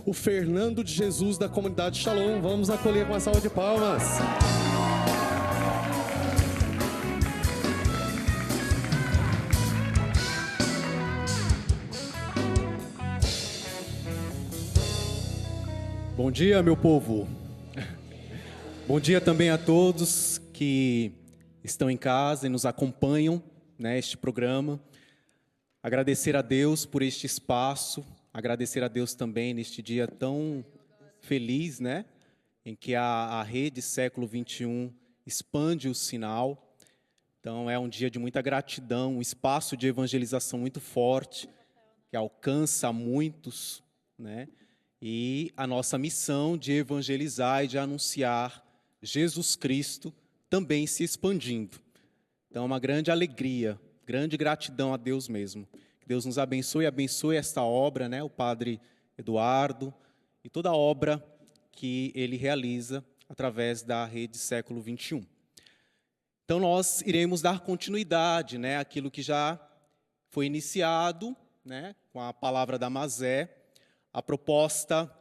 o Fernando de Jesus da comunidade Shalom. Vamos acolher com uma salva de palmas. Bom dia, meu povo. Bom dia também a todos que estão em casa e nos acompanham neste programa. Agradecer a Deus por este espaço, agradecer a Deus também neste dia tão feliz, né? Em que a rede Século XXI expande o sinal. Então é um dia de muita gratidão, um espaço de evangelização muito forte, que alcança muitos, né? E a nossa missão de evangelizar e de anunciar Jesus Cristo também se expandindo. Então, é uma grande alegria, grande gratidão a Deus mesmo. Que Deus nos abençoe, abençoe esta obra, né? O Padre Eduardo e toda a obra que ele realiza através da rede Século XXI. Então, nós iremos dar continuidade, né? Àquilo que já foi iniciado, né? Com a palavra da Mazé. A proposta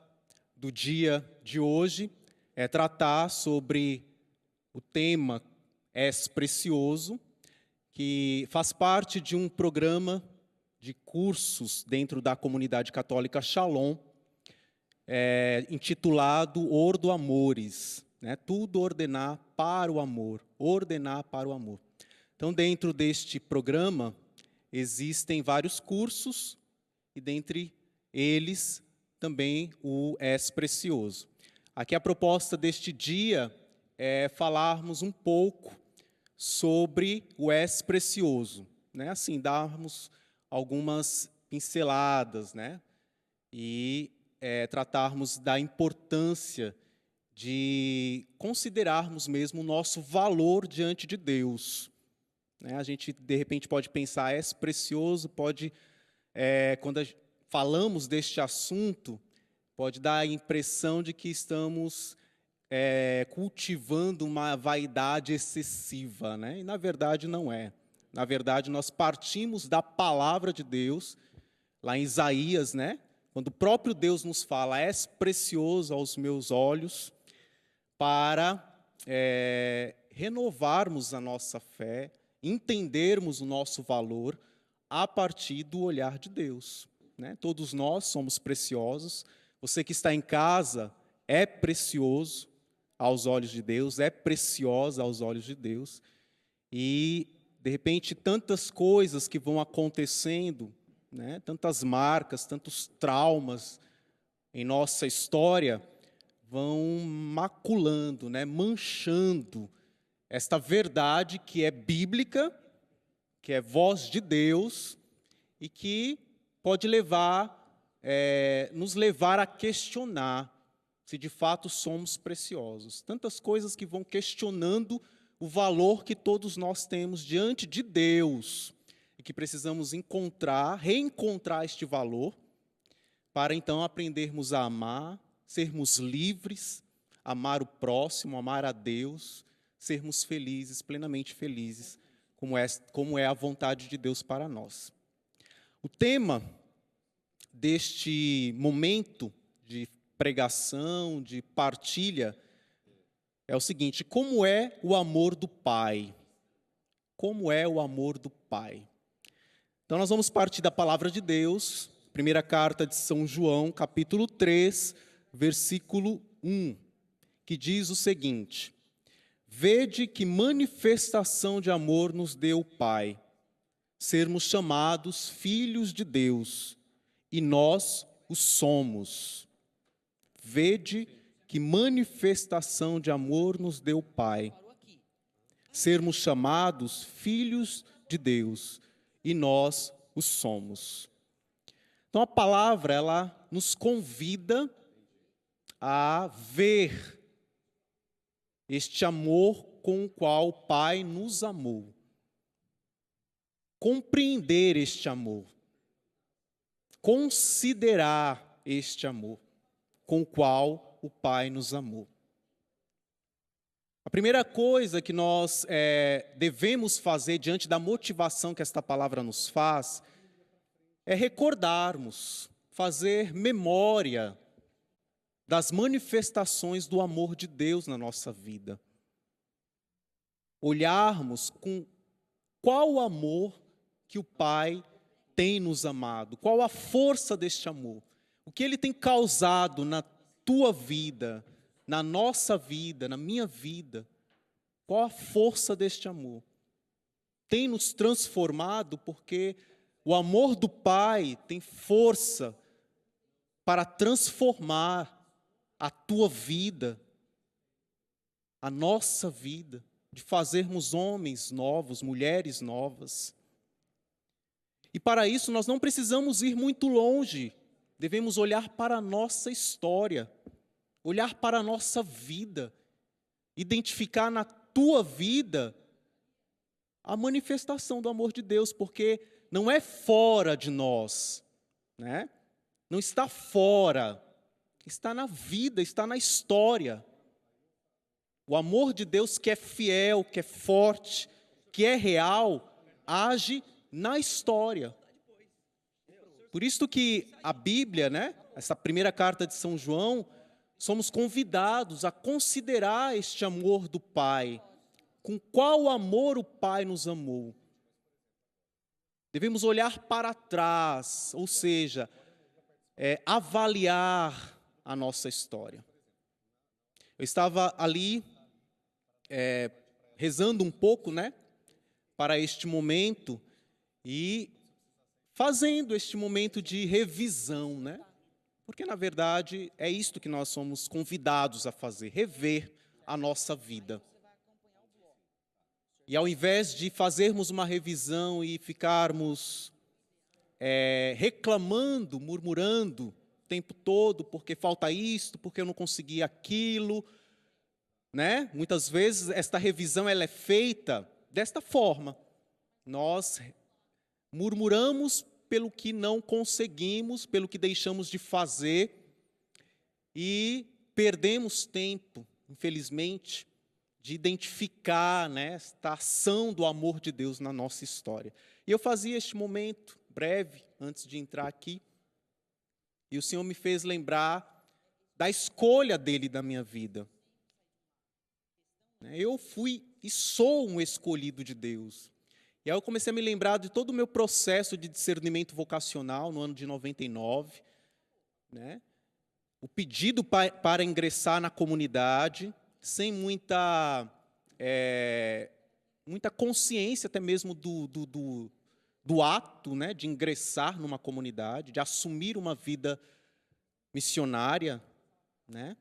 do dia de hoje é tratar sobre o tema És Precioso, que faz parte de um programa de cursos dentro da comunidade católica Shalom, intitulado Ordo Amores, né? Tudo ordenar para o amor, ordenar para o amor. Então, dentro deste programa, existem vários cursos, e dentre eles também o És Precioso. Aqui a proposta deste dia é falarmos um pouco sobre o És Precioso, né? Assim, darmos algumas pinceladas, né? E tratarmos da importância de considerarmos mesmo o nosso valor diante de Deus, né? A gente, de repente, pode pensar, És Precioso, pode, quando falamos deste assunto, pode dar a impressão de que estamos cultivando uma vaidade excessiva, né? E, na verdade, não é. Na verdade, nós partimos da palavra de Deus, lá em Isaías, né? Quando o próprio Deus nos fala, és precioso aos meus olhos, para renovarmos a nossa fé, entendermos o nosso valor a partir do olhar de Deus, né? Todos nós somos preciosos. Você que está em casa é precioso aos olhos de Deus, é preciosa aos olhos de Deus. E, de repente, tantas coisas que vão acontecendo, né? Tantas marcas, tantos traumas em nossa história vão maculando, né? Manchando esta verdade que é bíblica, que é voz de Deus e que pode nos levar a questionar se de fato somos preciosos. Tantas coisas que vão questionando o valor que todos nós temos diante de Deus e que precisamos reencontrar este valor para então aprendermos a amar, sermos livres, amar o próximo, amar a Deus, sermos felizes, plenamente felizes, como é a vontade de Deus para nós. O tema deste momento de pregação, de partilha, é o seguinte: como é o amor do Pai? Como é o amor do Pai? Então nós vamos partir da palavra de Deus, primeira carta de São João, capítulo 3, versículo 1, que diz o seguinte: Vede que manifestação de amor nos deu o Pai, sermos chamados filhos de Deus, e nós o somos. Vede que manifestação de amor nos deu o Pai, sermos chamados filhos de Deus, e nós o somos. Então a palavra, ela nos convida a ver este amor com o qual o Pai nos amou, compreender este amor, considerar este amor com o qual o Pai nos amou. A primeira coisa que nós devemos fazer diante da motivação que esta palavra nos faz é recordarmos, fazer memória das manifestações do amor de Deus na nossa vida. Olharmos com qual o amor que o Pai tem nos amado, qual a força deste amor, o que ele tem causado na tua vida, na nossa vida, na minha vida, qual a força deste amor. Tem nos transformado porque o amor do Pai tem força para transformar a tua vida, a nossa vida, de fazermos homens novos, mulheres novas. E para isso nós não precisamos ir muito longe, devemos olhar para a nossa história, olhar para a nossa vida, identificar na tua vida a manifestação do amor de Deus, porque não é fora de nós, né? Não está fora, está na vida, está na história. O amor de Deus que é fiel, que é forte, que é real, age na história. Por isso que a Bíblia, né, essa primeira carta de São João, somos convidados a considerar este amor do Pai. Com qual amor o Pai nos amou. Devemos olhar para trás, ou seja, avaliar a nossa história. Eu estava ali rezando um pouco, né, para este momento e fazendo este momento de revisão, né? Porque, na verdade, é isto que nós somos convidados a fazer, rever a nossa vida. E ao invés de fazermos uma revisão e ficarmos reclamando, murmurando o tempo todo, porque falta isto, porque eu não consegui aquilo, né? Muitas vezes esta revisão ela é feita desta forma. Nós murmuramos pelo que não conseguimos, pelo que deixamos de fazer e perdemos tempo, infelizmente, de identificar, né, esta ação do amor de Deus na nossa história. E eu fazia este momento breve, antes de entrar aqui, e o Senhor me fez lembrar da escolha dele da minha vida. Eu fui e sou um escolhido de Deus. E aí eu comecei a me lembrar de todo o meu processo de discernimento vocacional no ano de 99, né? O pedido para ingressar na comunidade, sem muita consciência até mesmo do ato, né, de ingressar numa comunidade, de assumir uma vida missionária, né?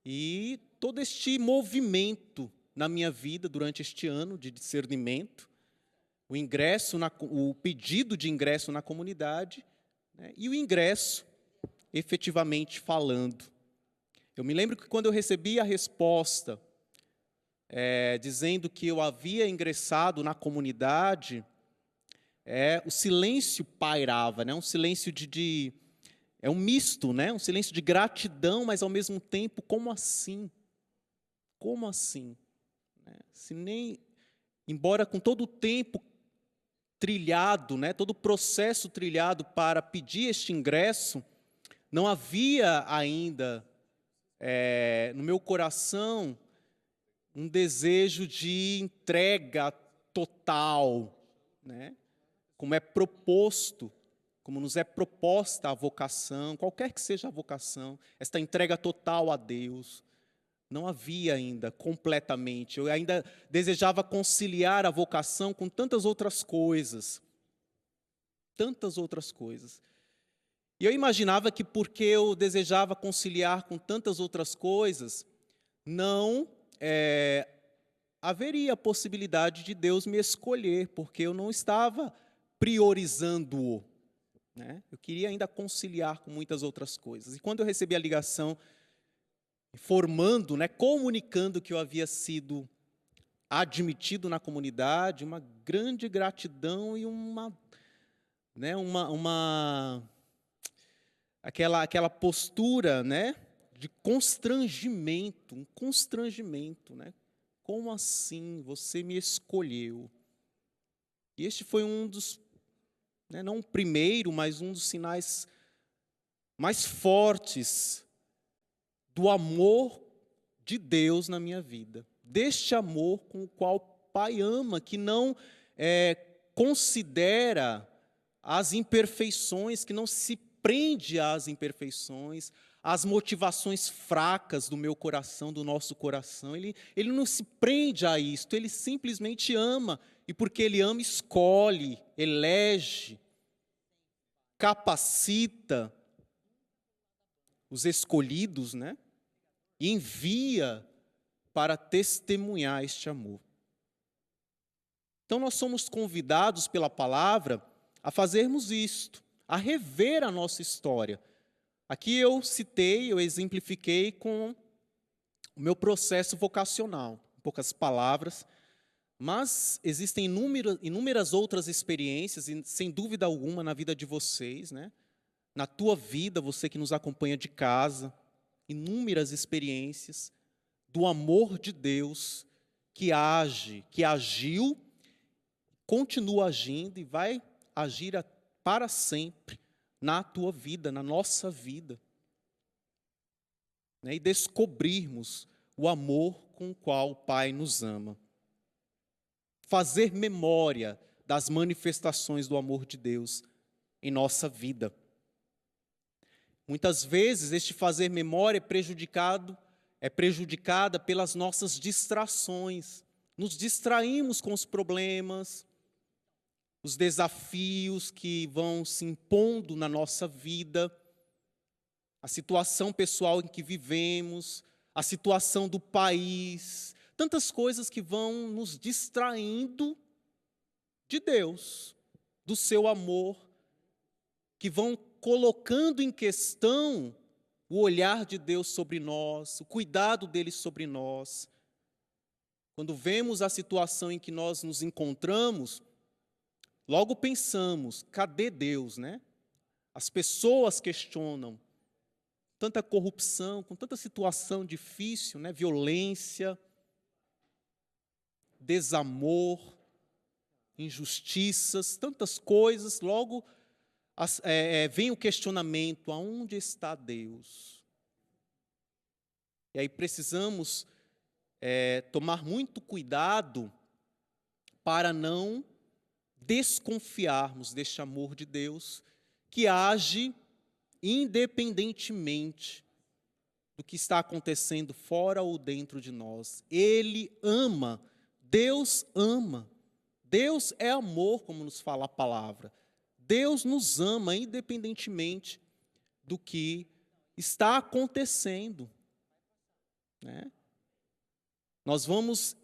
E todo este movimento na minha vida durante este ano de discernimento, o pedido de ingresso na comunidade, né, e o ingresso efetivamente falando. Eu me lembro que quando eu recebi a resposta dizendo que eu havia ingressado na comunidade, o silêncio pairava, né? Um silêncio um misto, né? Um silêncio de gratidão, mas ao mesmo tempo, como assim? Como assim? Se nem, embora com todo o tempo trilhado, né? Todo o processo trilhado para pedir este ingresso, não havia ainda no meu coração um desejo de entrega total, né? Como é proposto, como nos é proposta a vocação, qualquer que seja a vocação, esta entrega total a Deus, não havia ainda completamente. Eu ainda desejava conciliar a vocação com tantas outras coisas. Tantas outras coisas. E eu imaginava que porque eu desejava conciliar com tantas outras coisas, não haveria a possibilidade de Deus me escolher, porque eu não estava priorizando-o, né? Eu queria ainda conciliar com muitas outras coisas. E quando eu recebi a ligação informando, né, comunicando que eu havia sido admitido na comunidade, uma grande gratidão e aquela postura, né, de constrangimento, um constrangimento, né? Como assim você me escolheu? E este foi um dos, né, não o primeiro, mas um dos sinais mais fortes do amor de Deus na minha vida, deste amor com o qual o Pai ama, que não considera as imperfeições, que não se prende às imperfeições, às motivações fracas do meu coração, do nosso coração. Ele não se prende a isto, ele simplesmente ama, e porque ele ama, escolhe, elege, capacita os escolhidos, né? E envia para testemunhar este amor. Então nós somos convidados pela palavra a fazermos isto, a rever a nossa história. Aqui eu citei, eu exemplifiquei com o meu processo vocacional, em poucas palavras, mas existem inúmeras outras experiências, e sem dúvida alguma na vida de vocês, né? Na tua vida, você que nos acompanha de casa, inúmeras experiências do amor de Deus que age, que agiu, continua agindo e vai agir para sempre na tua vida, na nossa vida. E descobrirmos o amor com o qual o Pai nos ama. Fazer memória das manifestações do amor de Deus em nossa vida. Muitas vezes este fazer memória é prejudicada pelas nossas distrações. Nos distraímos com os problemas, os desafios que vão se impondo na nossa vida, a situação pessoal em que vivemos, a situação do país, tantas coisas que vão nos distraindo de Deus, do seu amor, que vão colocando em questão o olhar de Deus sobre nós, o cuidado dele sobre nós. Quando vemos a situação em que nós nos encontramos, logo pensamos, cadê Deus, né? As pessoas questionam, tanta corrupção, com tanta situação difícil, né? Violência, desamor, injustiças, tantas coisas, logo vem o questionamento, aonde está Deus? E aí precisamos tomar muito cuidado para não desconfiarmos deste amor de Deus, que age independentemente do que está acontecendo fora ou dentro de nós. Ele ama, Deus ama. Deus é amor, como nos fala a palavra. Deus nos ama independentemente do que está acontecendo, né? Nós vamos,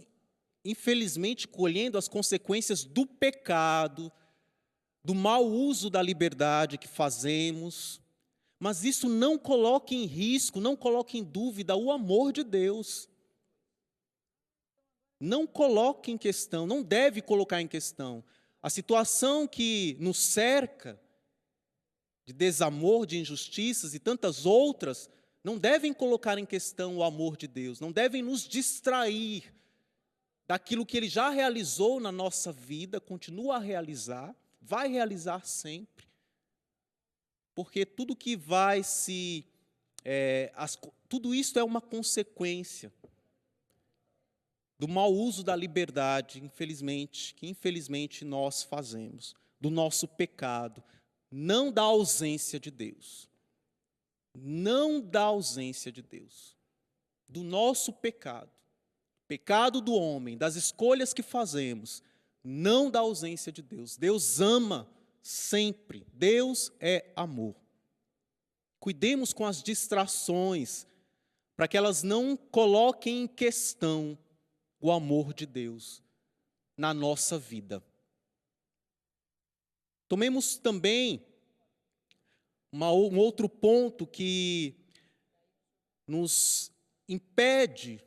infelizmente, colhendo as consequências do pecado, do mau uso da liberdade que fazemos, mas isso não coloca em risco, não coloca em dúvida o amor de Deus. Não coloque em questão, não deve colocar em questão. A situação que nos cerca, de desamor, de injustiças e tantas outras, não devem colocar em questão o amor de Deus, não devem nos distrair daquilo que Ele já realizou na nossa vida, continua a realizar, vai realizar sempre. Porque tudo que vai tudo isso é uma consequência do mau uso da liberdade, que infelizmente nós fazemos, do nosso pecado, não da ausência de Deus. Não da ausência de Deus, do nosso pecado, pecado do homem, das escolhas que fazemos, não da ausência de Deus. Deus ama sempre, Deus é amor. Cuidemos com as distrações, para que elas não coloquem em questão o amor de Deus na nossa vida. Tomemos também um outro ponto que nos impede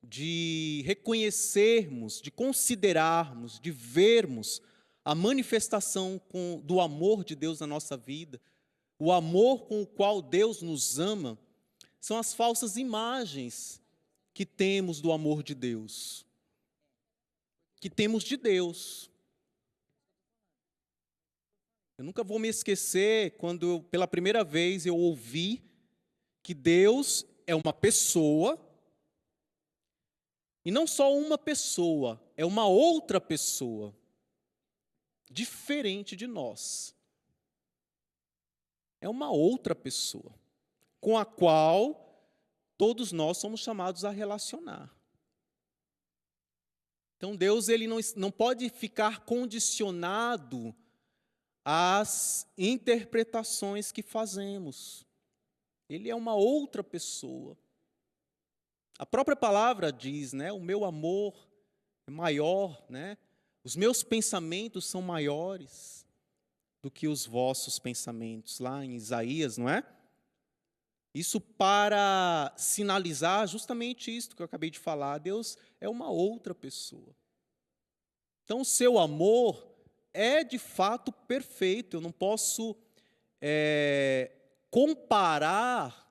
de reconhecermos, de considerarmos, de vermos a manifestação do amor de Deus na nossa vida, o amor com o qual Deus nos ama, são as falsas imagens que temos do amor de Deus, que temos de Deus. Eu nunca vou me esquecer quando, pela primeira vez, eu ouvi que Deus é uma pessoa, e não só uma pessoa, é uma outra pessoa, diferente de nós. É uma outra pessoa, com a qual todos nós somos chamados a relacionar. Então Deus ele não pode ficar condicionado às interpretações que fazemos. Ele é uma outra pessoa. A própria palavra diz, né, o meu amor é maior, né? Os meus pensamentos são maiores do que os vossos pensamentos, lá em Isaías, não é? Isso para sinalizar justamente isso que eu acabei de falar. Deus é uma outra pessoa. Então, o seu amor é de fato perfeito. Eu não posso comparar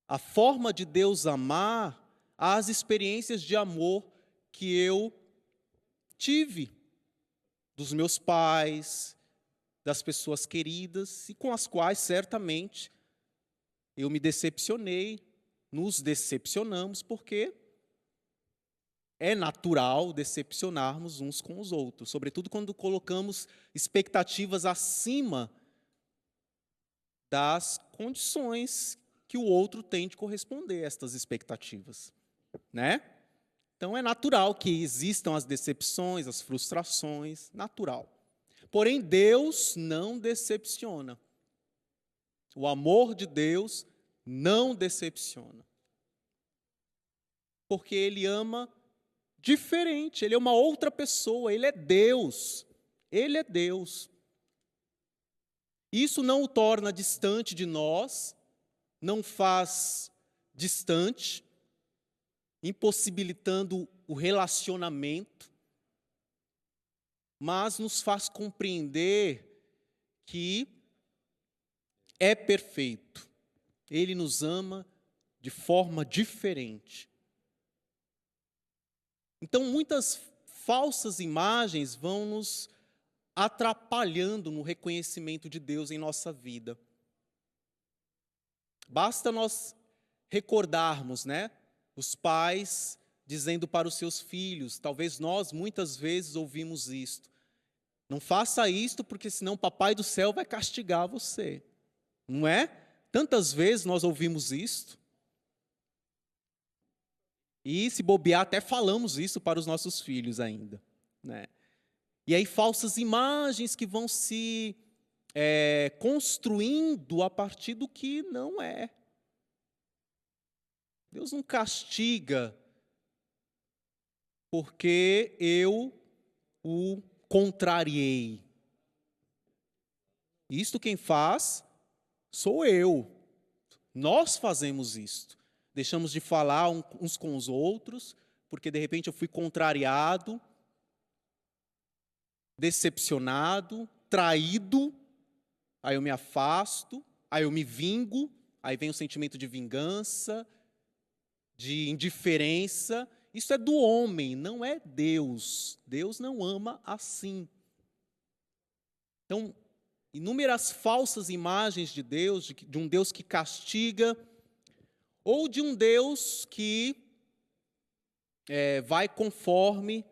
a forma de Deus amar às experiências de amor que eu tive dos meus pais, das pessoas queridas e com as quais certamente eu me decepcionei, nos decepcionamos, porque é natural decepcionarmos uns com os outros, sobretudo quando colocamos expectativas acima das condições que o outro tem de corresponder a estas expectativas, né? Então é natural que existam as decepções, as frustrações, natural. Porém, Deus não decepciona. O amor de Deus não decepciona. Porque Ele ama diferente, Ele é uma outra pessoa, Ele é Deus. Ele é Deus. Isso não o torna distante de nós, não faz distante, impossibilitando o relacionamento, mas nos faz compreender que é perfeito. Ele nos ama de forma diferente. Então, muitas falsas imagens vão nos atrapalhando no reconhecimento de Deus em nossa vida. Basta nós recordarmos, né, os pais dizendo para os seus filhos, talvez nós muitas vezes ouvimos isto: não faça isto porque senão o papai do céu vai castigar você. Não é? Tantas vezes nós ouvimos isto. E se bobear, até falamos isso para os nossos filhos ainda, né? E aí falsas imagens que vão se construindo a partir do que não é. Deus não castiga porque eu o contrariei. Isto quem faz sou eu. Nós fazemos isto. Deixamos de falar uns com os outros, porque de repente eu fui contrariado, decepcionado, traído, aí eu me afasto, aí eu me vingo, aí vem o sentimento de vingança, de indiferença. Isso é do homem, não é Deus. Deus não ama assim. Então, inúmeras falsas imagens de Deus, de um Deus que castiga, ou de um Deus que vai conforme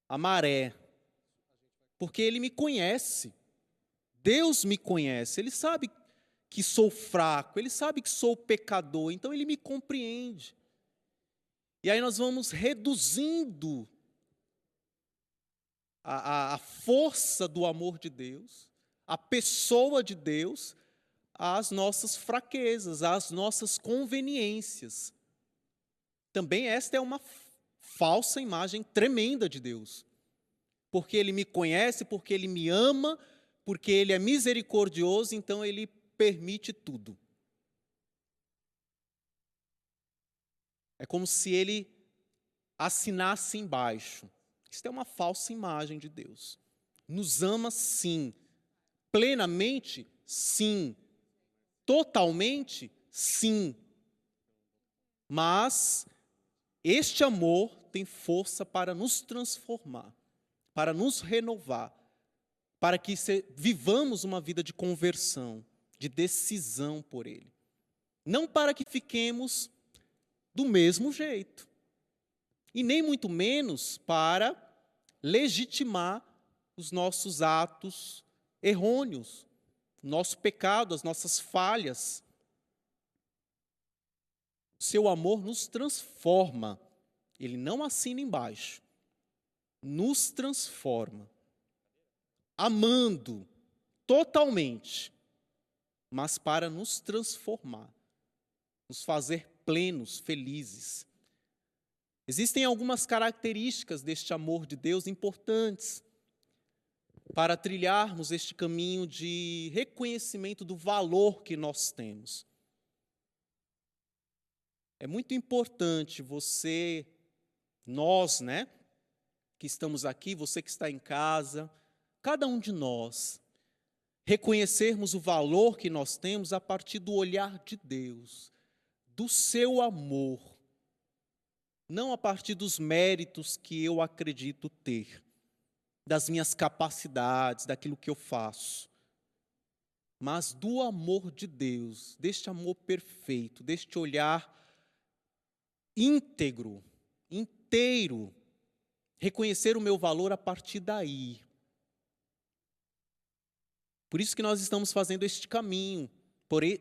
a maré. Porque Ele me conhece. Deus me conhece. Ele sabe que sou fraco. Ele sabe que sou pecador. Então Ele me compreende. E aí nós vamos reduzindo a força do amor de Deus, a pessoa de Deus, às nossas fraquezas, às nossas conveniências. Também esta é uma falsa imagem tremenda de Deus. Porque Ele me conhece, porque Ele me ama, porque Ele é misericordioso, então Ele permite tudo. É como se Ele assinasse embaixo. Isso é uma falsa imagem de Deus. Nos ama sim. Plenamente, sim. Totalmente, sim. Mas este amor tem força para nos transformar, para nos renovar, para que vivamos uma vida de conversão, de decisão por Ele. não para que fiquemos do mesmo jeito, e nem muito menos para legitimar os nossos atos errôneos, nosso pecado, as nossas falhas. Seu amor nos transforma, ele não assina embaixo, nos transforma, amando totalmente, mas para nos transformar, nos fazer plenos, felizes. Existem algumas características deste amor de Deus importantes para trilharmos este caminho de reconhecimento do valor que nós temos. É muito importante nós, que estamos aqui, você que está em casa, cada um de nós, reconhecermos o valor que nós temos a partir do olhar de Deus, do seu amor, não a partir dos méritos que eu acredito ter, das minhas capacidades, daquilo que eu faço, mas do amor de Deus, deste amor perfeito, deste olhar íntegro, inteiro, reconhecer o meu valor a partir daí. Por isso que nós estamos fazendo este caminho,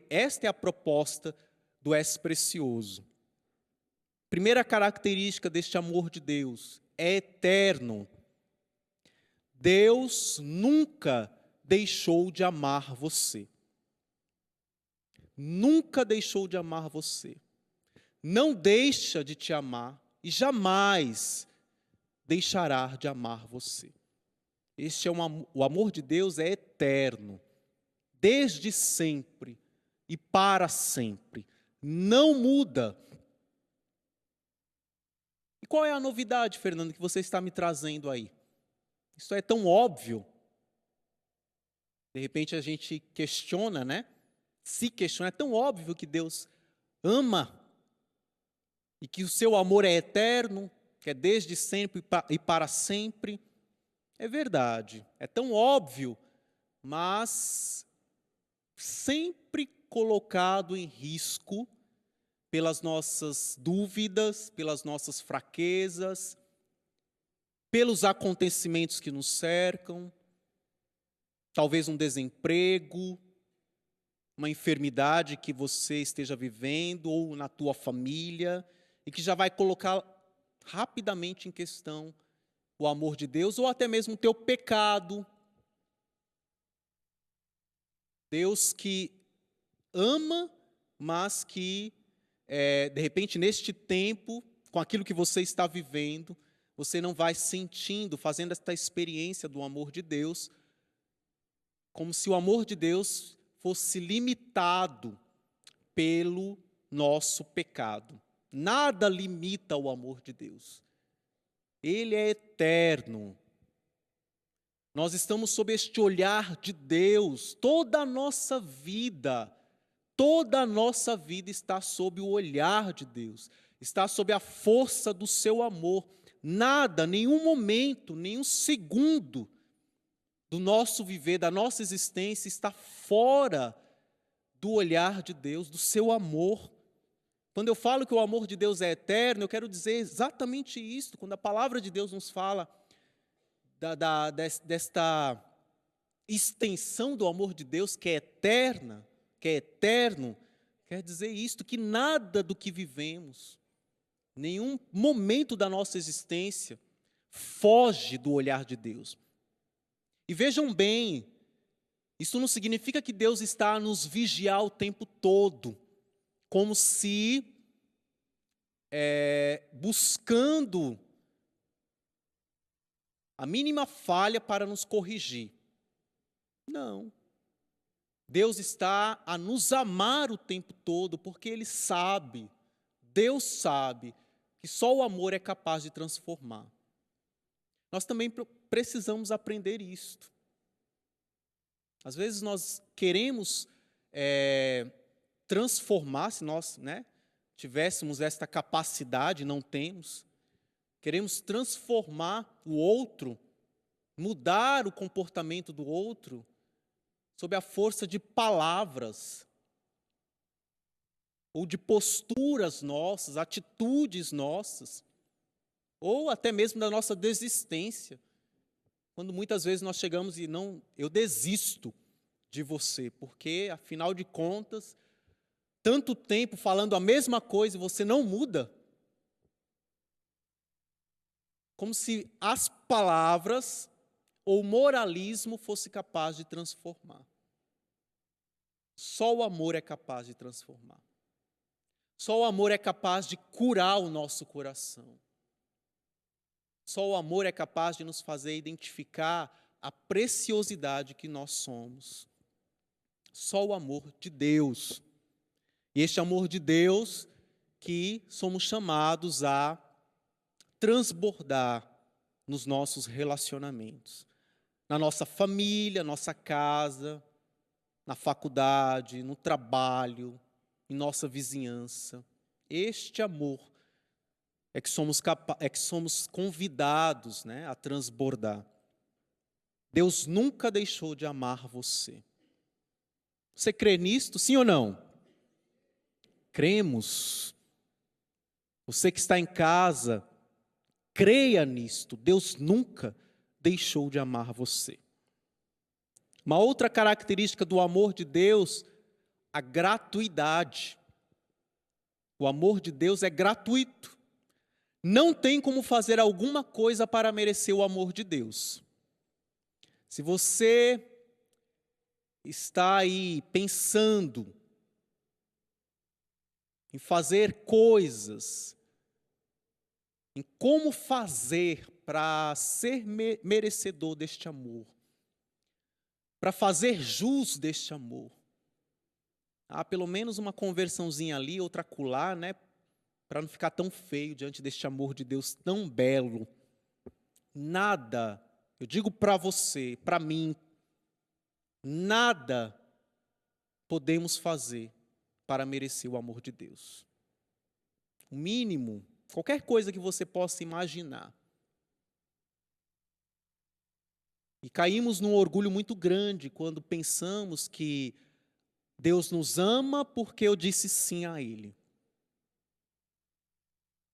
esta é a proposta do S Precioso. Primeira característica deste amor de Deus, é eterno. Deus nunca deixou de amar você. Nunca deixou de amar você. Não deixa de te amar e jamais deixará de amar você. O amor de Deus é eterno, desde sempre e para sempre. Não muda. E qual é a novidade, Fernando, que você está me trazendo aí? Isso é tão óbvio. De repente a gente questiona, Se questiona, é tão óbvio que Deus ama e que o seu amor é eterno, que é desde sempre e para sempre. É verdade, é tão óbvio, mas sempre colocado em risco pelas nossas dúvidas, pelas nossas fraquezas, pelos acontecimentos que nos cercam, talvez um desemprego, uma enfermidade que você esteja vivendo ou na tua família e que já vai colocar rapidamente em questão o amor de Deus ou até mesmo o teu pecado. Deus que ama, mas que, de repente, neste tempo, com aquilo que você está vivendo, você não vai sentindo, fazendo esta experiência do amor de Deus, como se o amor de Deus fosse limitado pelo nosso pecado. Nada limita o amor de Deus. Ele é eterno. Nós estamos sob este olhar de Deus. Toda a nossa vida está sob o olhar de Deus. Está sob a força do seu amor. Nada, nenhum momento, nenhum segundo do nosso viver, da nossa existência, está fora do olhar de Deus, do seu amor. Quando eu falo que o amor de Deus é eterno, eu quero dizer exatamente isso. Quando a palavra de Deus nos fala desta extensão do amor de Deus que é eterna, que é eterno, quer dizer isto, que nada do que vivemos, nenhum momento da nossa existência foge do olhar de Deus. E vejam bem, isso não significa que Deus está a nos vigiar o tempo todo, como se buscando a mínima falha para nos corrigir. Não. Deus está a nos amar o tempo todo, porque Ele sabe, Deus sabe, que só o amor é capaz de transformar. Nós também precisamos aprender isto. Às vezes nós queremos transformar, se nós tivéssemos esta capacidade, não temos. Queremos transformar o outro, mudar o comportamento do outro, sob a força de palavras. ou de posturas nossas, atitudes nossas, ou até mesmo da nossa desistência. Quando muitas vezes nós chegamos e não, eu desisto de você, porque afinal de contas, tanto tempo falando a mesma coisa e você não muda. Como se as palavras ou moralismo fosse capaz de transformar. Só o amor é capaz de transformar. Só o amor é capaz de curar o nosso coração. Só o amor é capaz de nos fazer identificar a preciosidade que nós somos. Só o amor de Deus. E este amor de Deus que somos chamados a transbordar nos nossos relacionamentos. Na nossa família, nossa casa, na faculdade, no trabalho, em nossa vizinhança. Este amor é que somos convidados, né, a transbordar. Deus nunca deixou de amar você. Você crê nisto, sim ou não? Cremos. Você que está em casa, creia nisto. Deus nunca deixou de amar você. Uma outra característica do amor de Deus, a gratuidade. O amor de Deus é gratuito. Não tem como fazer alguma coisa para merecer o amor de Deus. Se você está aí pensando em fazer coisas, em como fazer para ser merecedor deste amor, para fazer jus deste amor, há pelo menos uma conversãozinha ali, outra acolá, né? Para não ficar tão feio diante deste amor de Deus tão belo. Nada, eu digo para você, para mim, nada podemos fazer para merecer o amor de Deus. O mínimo, qualquer coisa que você possa imaginar. E caímos num orgulho muito grande quando pensamos que Deus nos ama porque eu disse sim a Ele.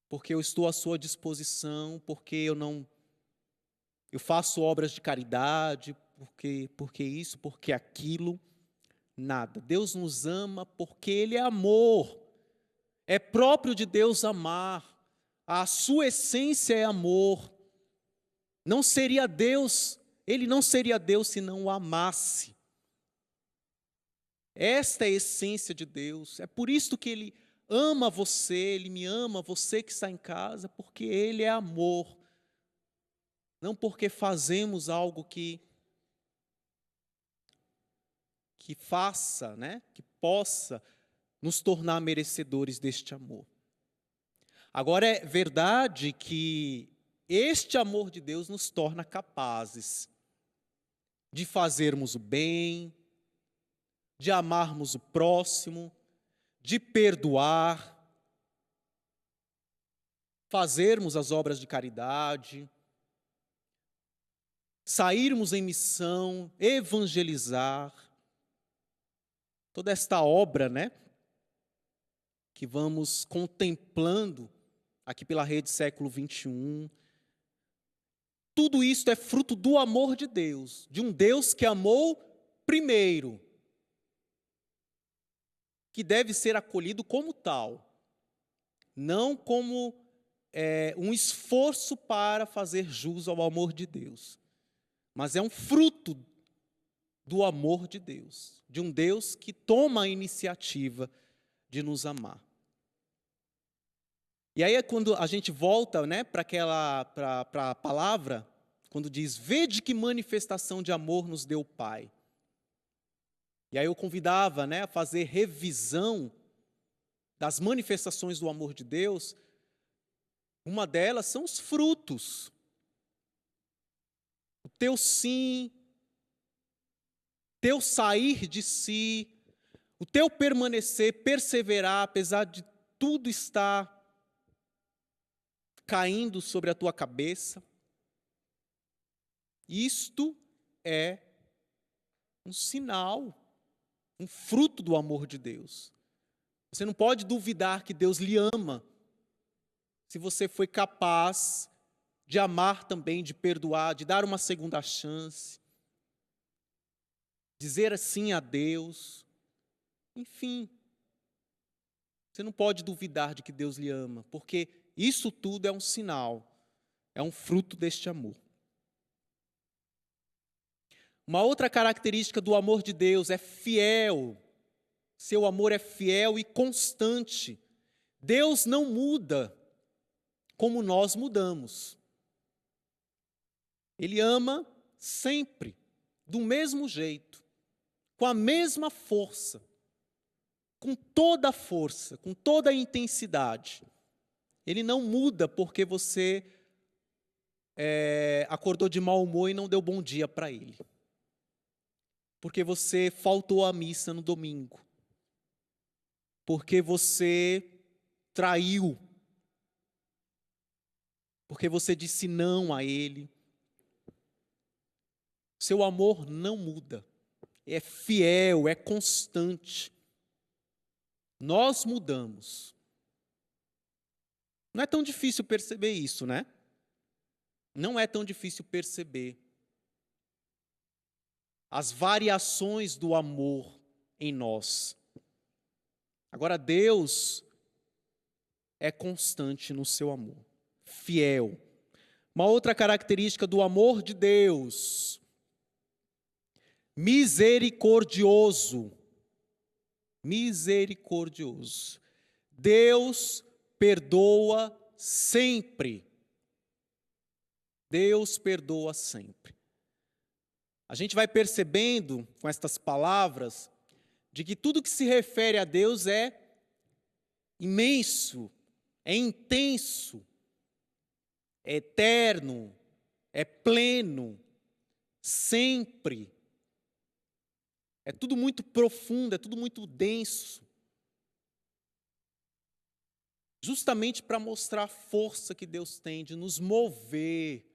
Porque eu estou à sua disposição, porque eu faço obras de caridade, porque isso, porque aquilo. Nada. Deus nos ama porque Ele é amor. É próprio de Deus amar. A sua essência é amor. Não seria Deus, Ele não seria Deus se não o amasse. Esta é a essência de Deus. É por isso que Ele ama você, Ele me ama, você que está em casa, porque Ele é amor. Não porque fazemos algo que faça, né, que possa nos tornar merecedores deste amor. Agora é verdade que este amor de Deus nos torna capazes de fazermos o bem, de amarmos o próximo, de perdoar, fazermos as obras de caridade, sairmos em missão, evangelizar. Toda esta obra, né, que vamos contemplando aqui pela Rede Século XXI, tudo isso é fruto do amor de Deus, de um Deus que amou primeiro, que deve ser acolhido como tal, não como um esforço para fazer jus ao amor de Deus, mas é um fruto do amor de Deus, de um Deus que toma a iniciativa de nos amar. E aí é quando a gente volta, né, para a palavra, quando diz, vede que manifestação de amor nos deu o Pai. E aí eu convidava, né, a fazer revisão das manifestações do amor de Deus. Uma delas são os frutos. O teu sim, teu sair de si, o teu permanecer, perseverar, apesar de tudo estar caindo sobre a tua cabeça. Isto é um sinal, um fruto do amor de Deus. Você não pode duvidar que Deus lhe ama, se você foi capaz de amar também, de perdoar, de dar uma segunda chance, dizer sim a Deus, enfim. Você não pode duvidar de que Deus lhe ama, porque isso tudo é um sinal, é um fruto deste amor. Uma outra característica do amor de Deus é fiel. Seu amor é fiel e constante. Deus não muda como nós mudamos. Ele ama sempre, do mesmo jeito, com a mesma força, com toda a força, com toda a intensidade. Ele não muda porque você acordou de mau humor e não deu bom dia para ele. Porque você faltou à missa no domingo. Porque você traiu. Porque você disse não a ele. Seu amor não muda. É fiel, é constante. Nós mudamos. Não é tão difícil perceber isso, né? Não é tão difícil perceber as variações do amor em nós. Agora, Deus é constante no seu amor, fiel. Uma outra característica do amor de Deus: misericordioso. Misericordioso. Deus perdoa sempre. Deus perdoa sempre. A gente vai percebendo com estas palavras de que tudo que se refere a Deus é imenso, é intenso, é eterno, é pleno, sempre. É tudo muito profundo, é tudo muito denso. Justamente para mostrar a força que Deus tem de nos mover,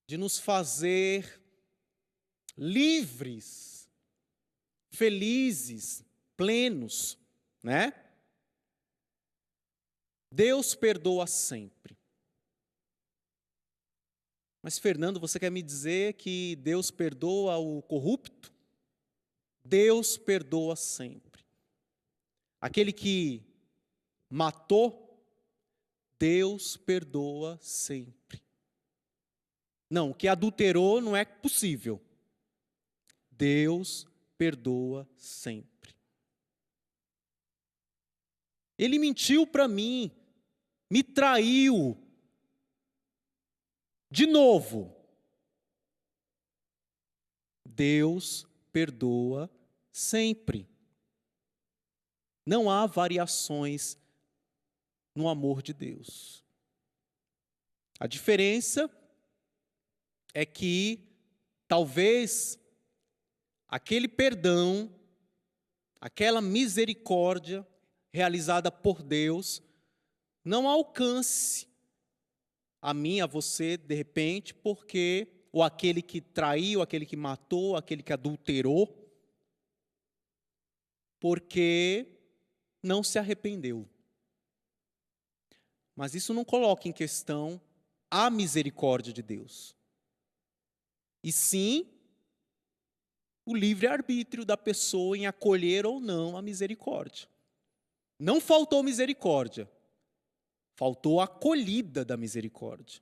de nos fazer livres, felizes, plenos, né? Deus perdoa sempre. Mas, Fernando, você quer me dizer que Deus perdoa o corrupto? Deus perdoa sempre. Aquele que matou, Deus perdoa sempre. Não, o que adulterou não é possível. Deus perdoa sempre. Ele mentiu para mim, me traiu. De novo, Deus perdoa sempre. Não há variações no amor de Deus. A diferença é que talvez aquele perdão, aquela misericórdia realizada por Deus não alcance a mim, a você, de repente, porque ou aquele que traiu, aquele que matou, aquele que adulterou, porque não se arrependeu. Mas isso não coloca em questão a misericórdia de Deus. E sim, o livre-arbítrio da pessoa em acolher ou não a misericórdia. Não faltou misericórdia, faltou a acolhida da misericórdia,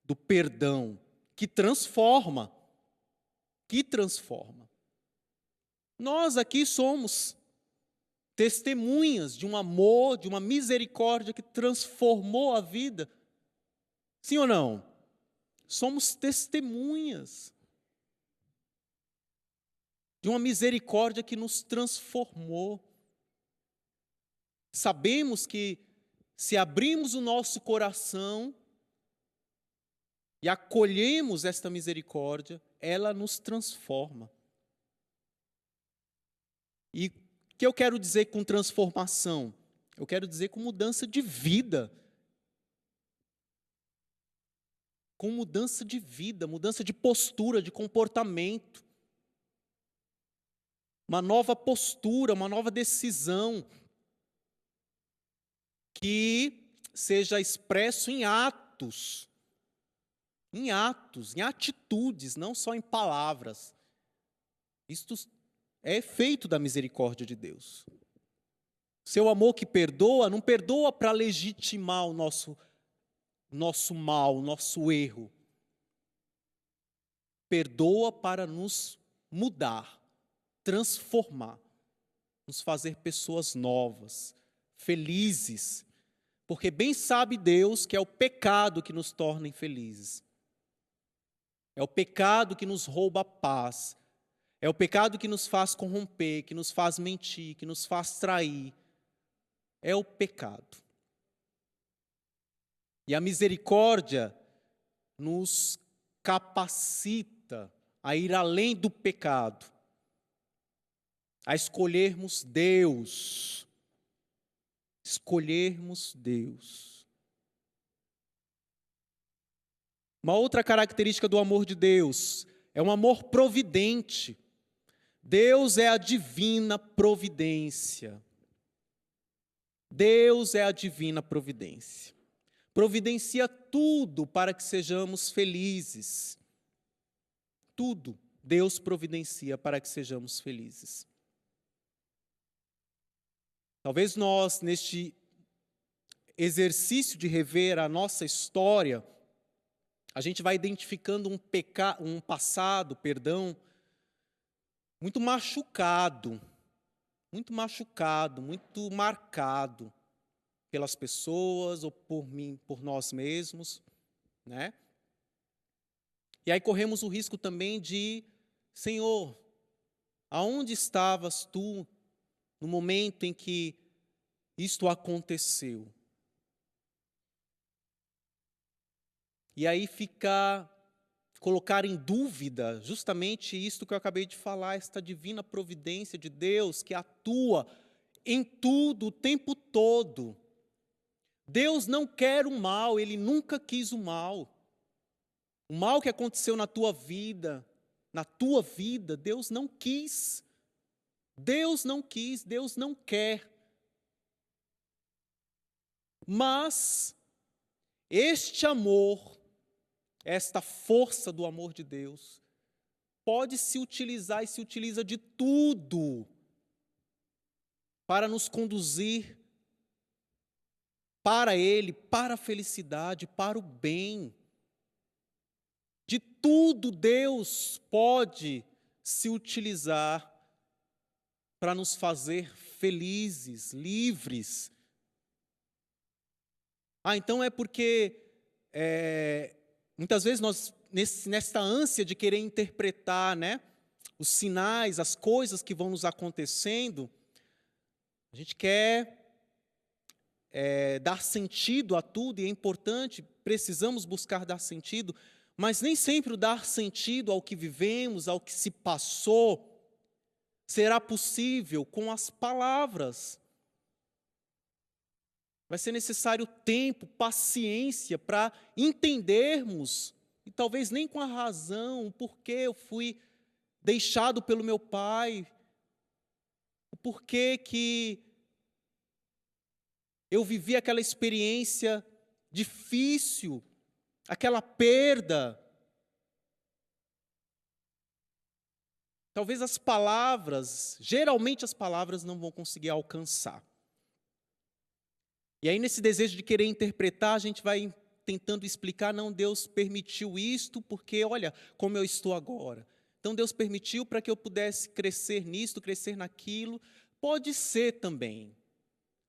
do perdão, que transforma. Que transforma. Nós aqui somos testemunhas de um amor, de uma misericórdia que transformou a vida. Sim ou não? Somos testemunhas de uma misericórdia que nos transformou. Sabemos que se abrimos o nosso coração e acolhemos esta misericórdia, ela nos transforma. E o que eu quero dizer com transformação? Eu quero dizer com mudança de vida. Com mudança de vida, mudança de postura, de comportamento. Uma nova postura, uma nova decisão. que seja expresso em atos, em atitudes, não só em palavras. Isto é efeito da misericórdia de Deus. Seu amor que perdoa, não perdoa para legitimar o nosso mal, o nosso erro. Perdoa para nos mudar, transformar, nos fazer pessoas novas, felizes, porque bem sabe Deus que é o pecado que nos torna infelizes. É o pecado que nos rouba a paz. É o pecado que nos faz corromper, que nos faz mentir, que nos faz trair. É o pecado. E a misericórdia nos capacita a ir além do pecado, a escolhermos Deus. Escolhermos Deus. Uma outra característica do amor de Deus é um amor providente. Deus é a divina providência. Deus é a divina providência. Providencia tudo para que sejamos felizes. Tudo Deus providencia para que sejamos felizes. Talvez nós, neste exercício de rever a nossa história, a gente vai identificando um passado, muito machucado, muito marcado pelas pessoas ou por nós mesmos, né? E aí corremos o risco também de, Senhor, aonde estavas tu no momento em que isto aconteceu? E aí colocar em dúvida justamente isto que eu acabei de falar, esta divina providência de Deus que atua em tudo, o tempo todo. Deus não quer o mal, Ele nunca quis o mal. O mal que aconteceu na tua vida, Deus não quis. Deus não quis, Deus não quer. Mas este amor, esta força do amor de Deus, pode se utilizar e se utiliza de tudo para nos conduzir para Ele, para a felicidade, para o bem. De tudo Deus pode se utilizar para nos fazer felizes, livres. Então é porque muitas vezes nós, nesta ânsia de querer interpretar, né, os sinais, as coisas que vão nos acontecendo, a gente quer dar sentido a tudo, e é importante, precisamos buscar dar sentido, mas nem sempre o dar sentido ao que vivemos, ao que se passou, será possível com as palavras. Vai ser necessário tempo, paciência para entendermos, e talvez nem com a razão, o porquê eu fui deixado pelo meu pai, o porquê que eu vivi aquela experiência difícil, aquela perda. Talvez geralmente as palavras não vão conseguir alcançar. E aí, nesse desejo de querer interpretar, a gente vai tentando explicar, não, Deus permitiu isto porque, olha, como eu estou agora. Então, Deus permitiu para que eu pudesse crescer nisto, crescer naquilo. Pode ser também.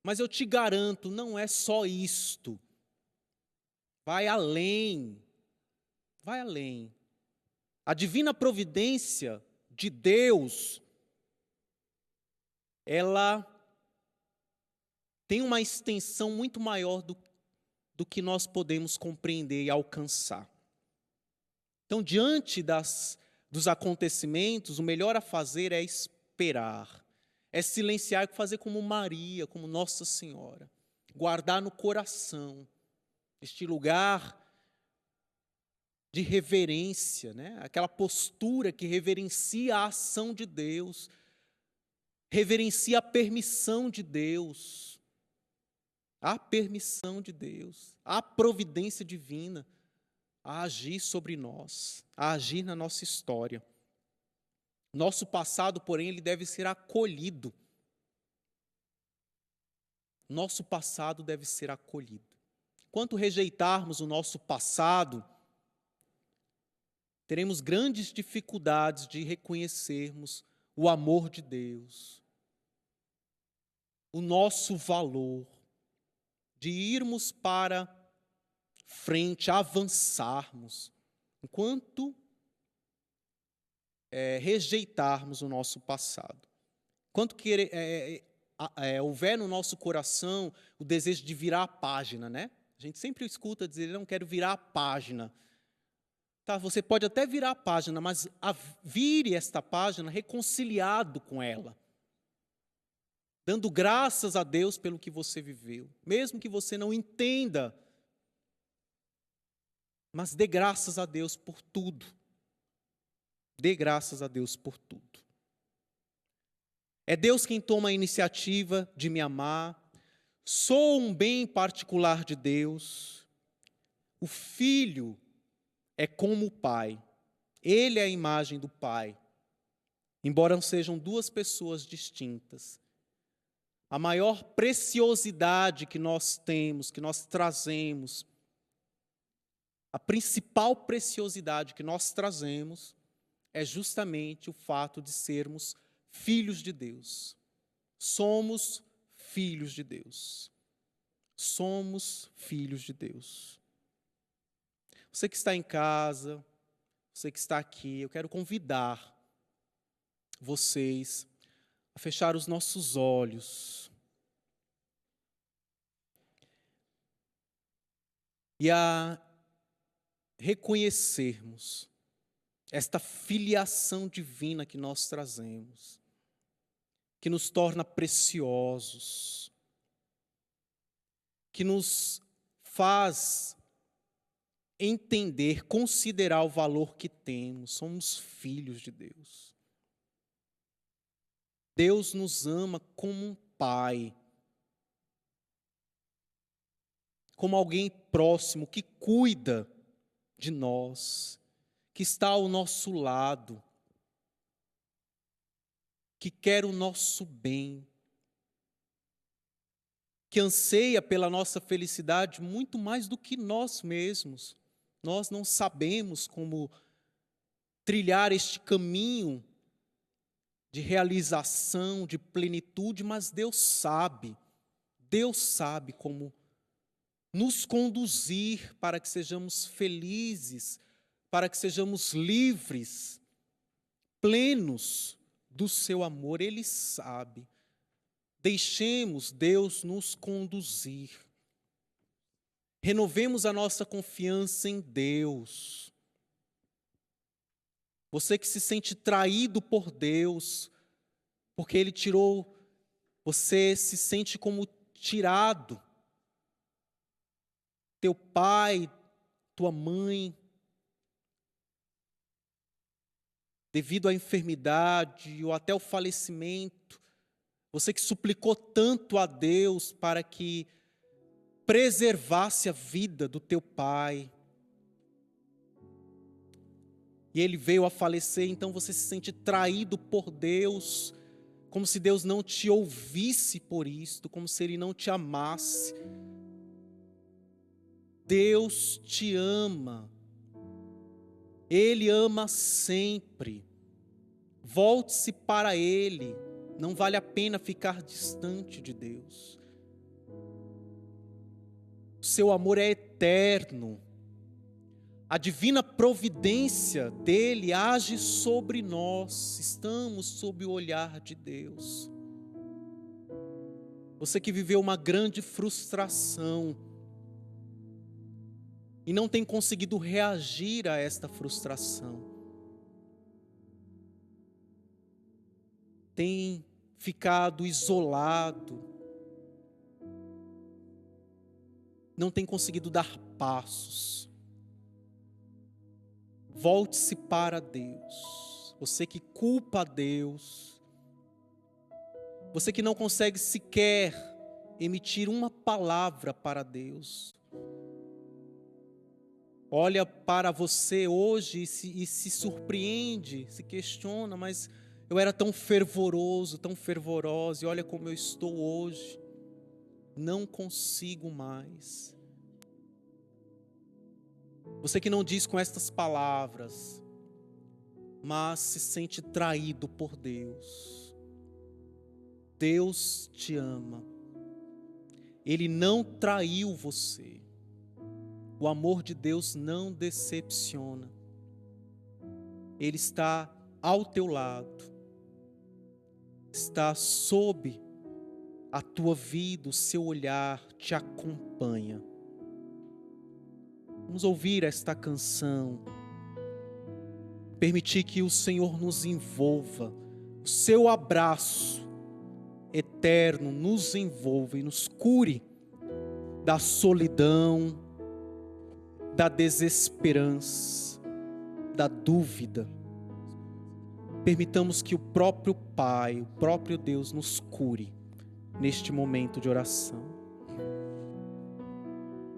Mas eu te garanto, não é só isto. Vai além. Vai além. A divina providência de Deus, ela tem uma extensão muito maior do que nós podemos compreender e alcançar. Então, diante dos acontecimentos, o melhor a fazer é esperar, é silenciar, fazer como Maria, como Nossa Senhora, guardar no coração este lugar de reverência, né? Aquela postura que reverencia a ação de Deus, reverencia a permissão de Deus. Há permissão de Deus, há providência divina a agir sobre nós, a agir na nossa história. Nosso passado, porém, ele deve ser acolhido. Nosso passado deve ser acolhido. Enquanto rejeitarmos o nosso passado, teremos grandes dificuldades de reconhecermos o amor de Deus, o nosso valor, de irmos para frente, avançarmos, enquanto rejeitarmos o nosso passado. Enquanto houver no nosso coração o desejo de virar a página, né? A gente sempre escuta dizer, não quero virar a página. Tá, você pode até virar a página, mas vire esta página reconciliado com ela, dando graças a Deus pelo que você viveu, mesmo que você não entenda, mas dê graças a Deus por tudo. Dê graças a Deus por tudo. É Deus quem toma a iniciativa de me amar. Sou um bem particular de Deus. O Filho é como o Pai. Ele é a imagem do Pai. Embora sejam duas pessoas distintas. A maior preciosidade que nós temos, que nós trazemos, a principal preciosidade que nós trazemos é justamente o fato de sermos filhos de Deus. Somos filhos de Deus. Somos filhos de Deus. Você que está em casa, você que está aqui, eu quero convidar vocês a fechar os nossos olhos e a reconhecermos esta filiação divina que nós trazemos, que nos torna preciosos, que nos faz entender, considerar o valor que temos. Somos filhos de Deus. Deus nos ama como um pai, como alguém próximo que cuida de nós, que está ao nosso lado, que quer o nosso bem, que anseia pela nossa felicidade muito mais do que nós mesmos. Nós não sabemos como trilhar este caminho de realização, de plenitude, mas Deus sabe como nos conduzir para que sejamos felizes, para que sejamos livres, plenos do seu amor. Ele sabe. Deixemos Deus nos conduzir. Renovemos a nossa confiança em Deus. Você que se sente traído por Deus, porque Ele tirou, você se sente como tirado. Teu pai, tua mãe, devido à enfermidade ou até o falecimento, você que suplicou tanto a Deus para que preservasse a vida do teu pai, e ele veio a falecer, então você se sente traído por Deus, como se Deus não te ouvisse por isto, como se Ele não te amasse. Deus te ama, Ele ama sempre. Volte-se para Ele, não vale a pena ficar distante de Deus. O seu amor é eterno. A divina providência dele age sobre nós, estamos sob o olhar de Deus. Você que viveu uma grande frustração e não tem conseguido reagir a esta frustração, tem ficado isolado, não tem conseguido dar passos. Volte-se para Deus. Você que culpa a Deus, você que não consegue sequer emitir uma palavra para Deus. Olha para você hoje e se surpreende, se questiona, mas eu era tão fervoroso, tão fervorosa, e olha como eu estou hoje. Não consigo mais. Você que não diz com estas palavras, mas se sente traído por Deus. Deus te ama. Ele não traiu você. O amor de Deus não decepciona. Ele está ao teu lado. Está sob a tua vida, o seu olhar te acompanha. Vamos ouvir esta canção. Permitir que o Senhor nos envolva. O seu abraço eterno nos envolva e nos cure da solidão, da desesperança, da dúvida. Permitamos que o próprio Pai, o próprio Deus nos cure neste momento de oração.